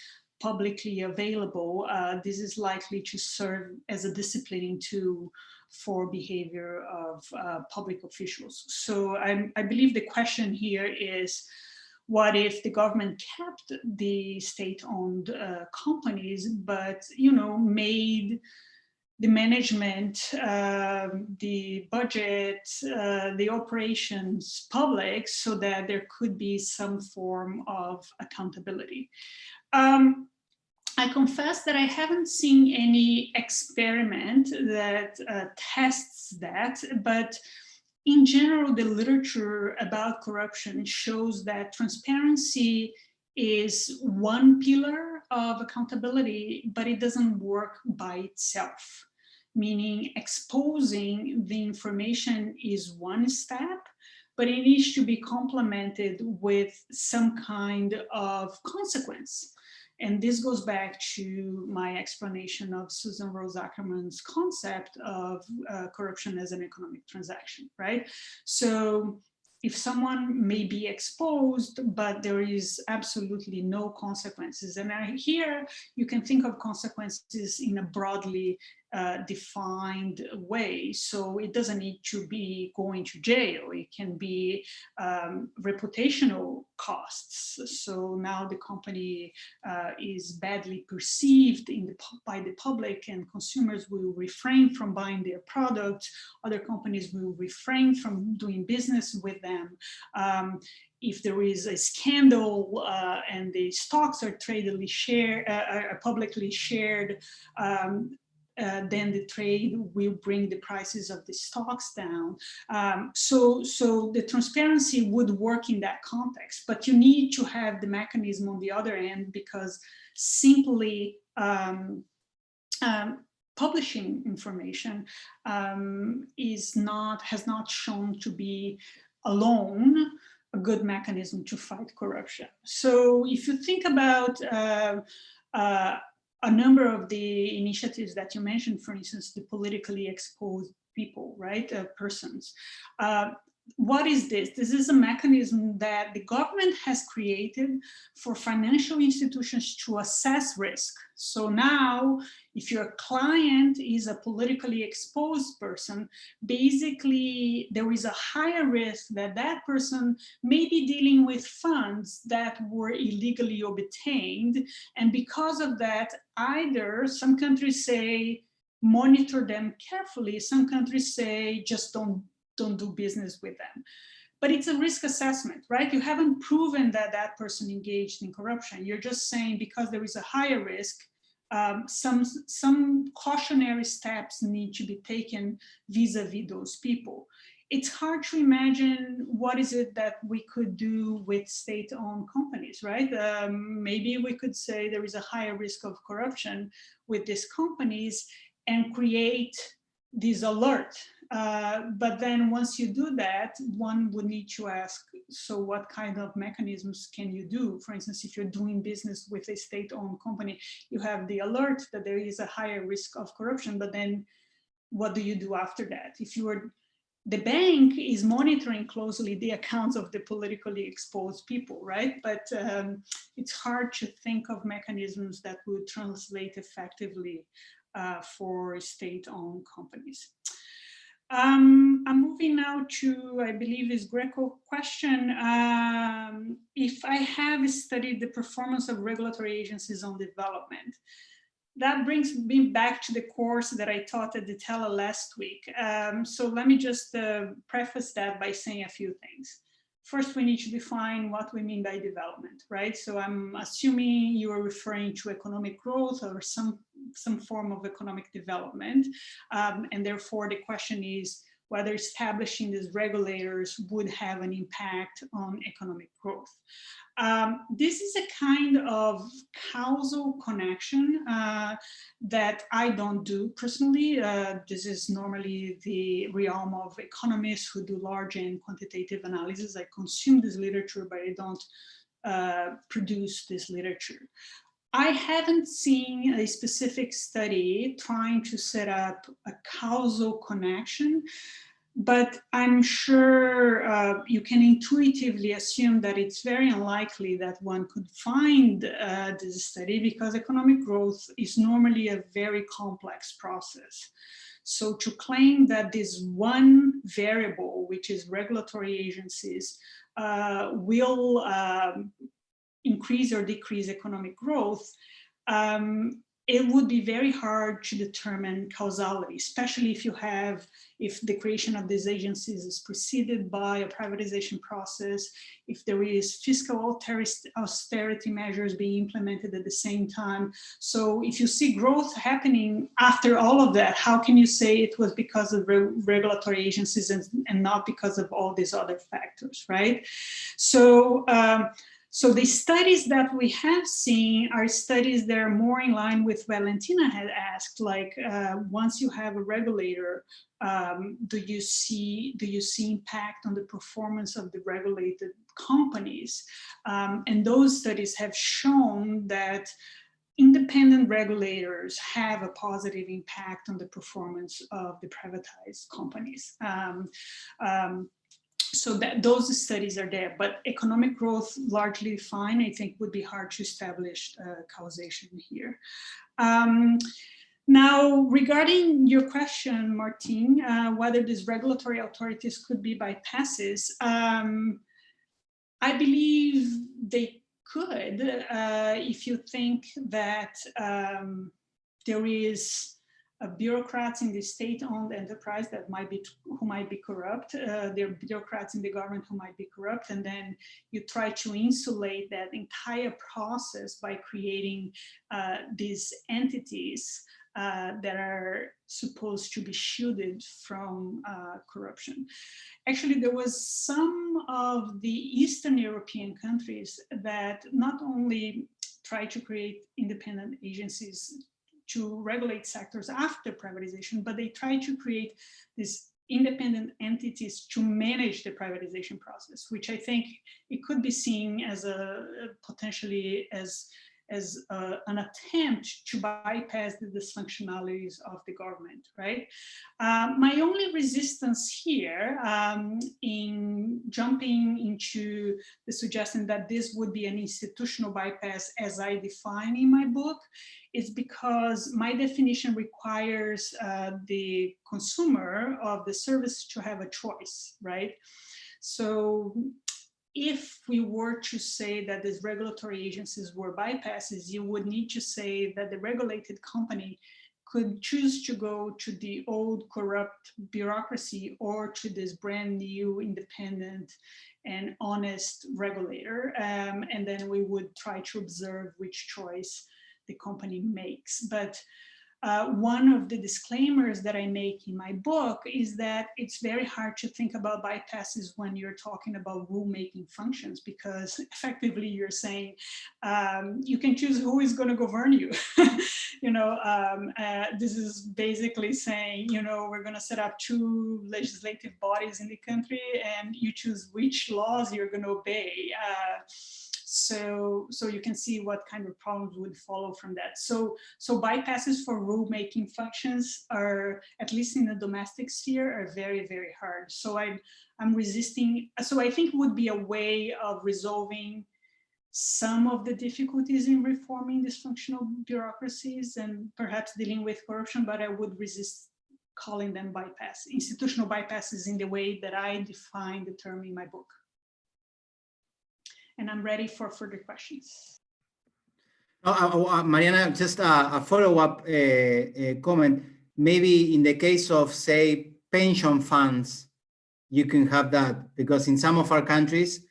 publicly available, this is likely to serve as a disciplining tool for behavior of public officials. So I believe the question here is, what if the government kept the state-owned companies, but made the management, the budget, the operations public, so that there could be some form of accountability? I confess that I haven't seen any experiment that tests that, but in general, the literature about corruption shows that transparency is one pillar of accountability, but it doesn't work by itself. Meaning exposing the information is one step, but it needs to be complemented with some kind of consequence. And this goes back to my explanation of Susan Rose Ackerman's concept of corruption as an economic transaction, right? So if someone may be exposed, but there is absolutely no consequences. And here you can think of consequences in a broadly defined way. So it doesn't need to be going to jail. It can be reputational costs. So now the company is badly perceived by the public, and consumers will refrain from buying their products. Other companies will refrain from doing business with them. If there is a scandal and the stocks are publicly shared, then the trade will bring the prices of the stocks down. So the transparency would work in that context, but you need to have the mechanism on the other end, because simply publishing information has not shown to be alone a good mechanism to fight corruption. So if you think about a number of the initiatives that you mentioned, for instance, the politically exposed people, right, persons. What is this? This is a mechanism that the government has created for financial institutions to assess risk. So now, if your client is a politically exposed person, basically there is a higher risk that that person may be dealing with funds that were illegally obtained. And because of that, either some countries say, monitor them carefully. Some countries say, just don't do business with them. But it's a risk assessment, right? You haven't proven that that person engaged in corruption. You're just saying because there is a higher risk, some cautionary steps need to be taken vis-a-vis those people. It's hard to imagine what is it that we could do with state-owned companies, right? Maybe we could say there is a higher risk of corruption with these companies and create this alert. But then once you do that, one would need to ask, so what kind of mechanisms can you do? For instance, if you're doing business with a state-owned company, you have the alert that there is a higher risk of corruption, but then what do you do after that? If you are, the bank is monitoring closely the accounts of the politically exposed people, right? But it's hard to think of mechanisms that would translate effectively for state-owned companies. I'm moving now to, I believe, is Greco question. If I have studied the performance of regulatory agencies on development, that brings me back to the course that I taught at the Tela last week. So let me just preface that by saying a few things. First, we need to define what we mean by development, right? So I'm assuming you are referring to economic growth or some form of economic development. And therefore, the question is whether establishing these regulators would have an impact on economic growth. This is a kind of causal connection that I don't do personally. This is normally the realm of economists who do large and quantitative analysis. I consume this literature, but I don't produce this literature. I haven't seen a specific study trying to set up a causal connection, but I'm sure you can intuitively assume that it's very unlikely that one could find this study, because economic growth is normally a very complex process. So to claim that this one variable, which is regulatory agencies, will increase or decrease economic growth, it would be very hard to determine causality, especially if the creation of these agencies is preceded by a privatization process, if there is fiscal austerity measures being implemented at the same time. So if you see growth happening after all of that, how can you say it was because of regulatory agencies and not because of all these other factors, right? So So the studies that we have seen are studies that are more in line with Valentina had asked, like once you have a regulator, do you see impact on the performance of the regulated companies? And those studies have shown that independent regulators have a positive impact on the performance of the privatized companies. So that those studies are there, but economic growth largely fine, I think would be hard to establish causation here. Now, regarding your question, Martin, whether these regulatory authorities could be bypasses, I believe they could, if you think that there is a bureaucrats in the state-owned enterprise that who might be corrupt, there are bureaucrats in the government who might be corrupt, and then you try to insulate that entire process by creating these entities that are supposed to be shielded from corruption. Actually, there was some of the Eastern European countries that not only try to create independent agencies to regulate sectors after privatization, but they try to create these independent entities to manage the privatization process, which I think it could be seen as potentially as an attempt to bypass the dysfunctionalities of the government, right? My only resistance here in jumping into the suggestion that this would be an institutional bypass as I define in my book is because my definition requires the consumer of the service to have a choice, right? So if we were to say that these regulatory agencies were bypasses, you would need to say that the regulated company could choose to go to the old corrupt bureaucracy or to this brand new independent and honest regulator. And then we would try to observe which choice the company makes. But one of the disclaimers that I make in my book is that it's very hard to think about bypasses when you're talking about rulemaking functions, because effectively you're saying you can choose who is going to govern you. This is basically saying, we're going to set up 2 legislative bodies in the country and you choose which laws you're going to obey. So you can see what kind of problems would follow from that. So bypasses for rulemaking functions are, at least in the domestic sphere, are very, very hard. So I'm resisting. So I think it would be a way of resolving some of the difficulties in reforming dysfunctional bureaucracies and perhaps dealing with corruption, but I would resist calling them bypass, institutional bypasses in the way that I define the term in my book. And I'm ready for further questions. Mariana, just a follow-up comment. Maybe in the case of, say, pension funds, you can have that, because in some of our countries,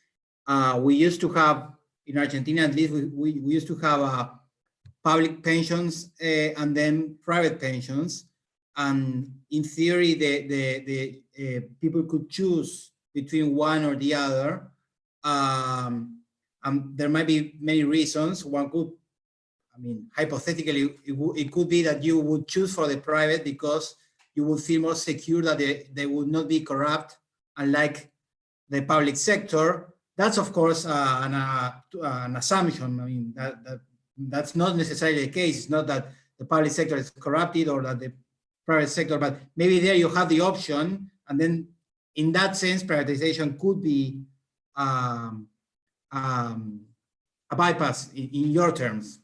we used to have, in Argentina at least, we used to have public pensions and then private pensions. And in theory, the people could choose between one or the other. There might be many reasons. One could, hypothetically, it could be that you would choose for the private because you would feel more secure that they would not be corrupt, unlike the public sector. That's, of course, an assumption. That's not necessarily the case. It's not that the public sector is corrupted or that the private sector, but maybe there you have the option, and then in that sense, privatization could be a bypass in your terms.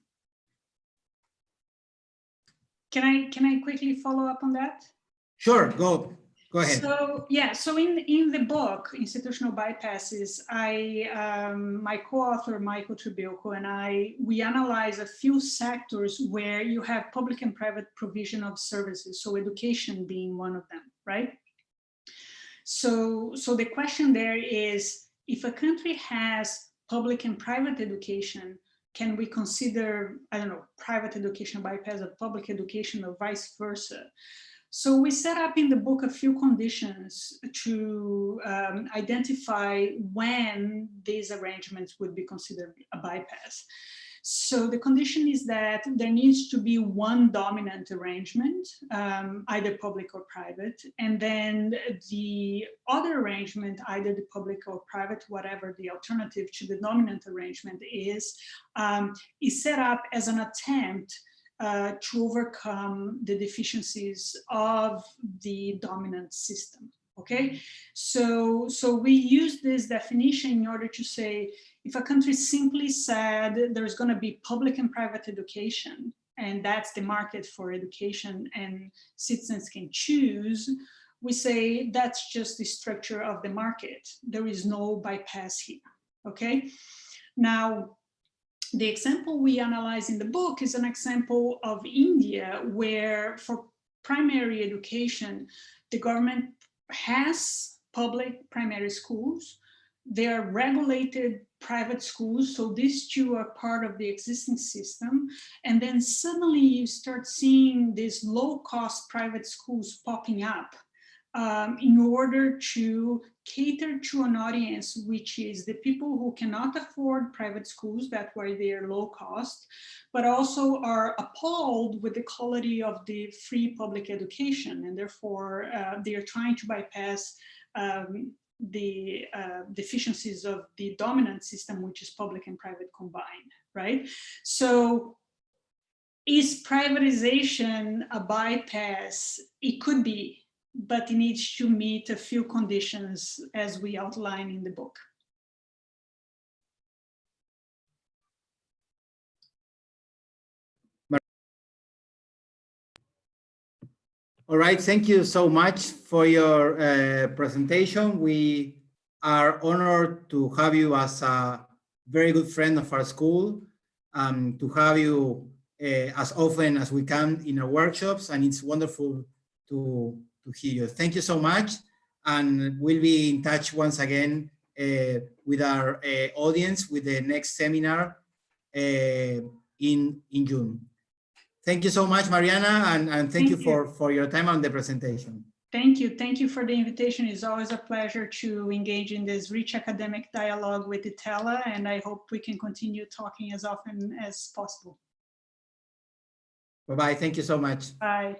Can I quickly follow up on that? Sure, go ahead. So yeah, so in the book, Institutional Bypasses, my co-author Michael Tribilco and we analyze a few sectors where you have public and private provision of services, so education being one of them, right? So the question there is, if a country has public and private education, can we consider, private education bypass of public education or vice versa? So we set up in the book a few conditions to identify when these arrangements would be considered a bypass. So the condition is that there needs to be one dominant arrangement, either public or private, and then the other arrangement, either the public or private, whatever the alternative to the dominant arrangement is set up as an attempt to overcome the deficiencies of the dominant system. Okay, so we use this definition in order to say, if a country simply said there's going to be public and private education, and that's the market for education and citizens can choose, we say that's just the structure of the market. There is no bypass here, okay? Now, the example we analyze in the book is an example of India, where for primary education, the government has public primary schools. They are regulated private schools, so these two are part of the existing system. And then suddenly you start seeing these low-cost private schools popping up in order to cater to an audience, which is the people who cannot afford private schools, that's why they are low cost, but also are appalled with the quality of the free public education. And therefore, they are trying to bypass the deficiencies of the dominant system, which is public and private combined, right? So is privatization a bypass? It could be, but it needs to meet a few conditions as we outline in the book. All right, thank you so much for your presentation. We are honored to have you as a very good friend of our school, to have you as often as we can in our workshops, and it's wonderful to hear you. Thank you so much, and we'll be in touch once again with our audience with the next seminar in June. Thank you so much, Mariana, and thank you for your time on the presentation. Thank you. Thank you for the invitation. It's always a pleasure to engage in this rich academic dialogue with Itela, and I hope we can continue talking as often as possible. Bye-bye. Thank you so much. Bye.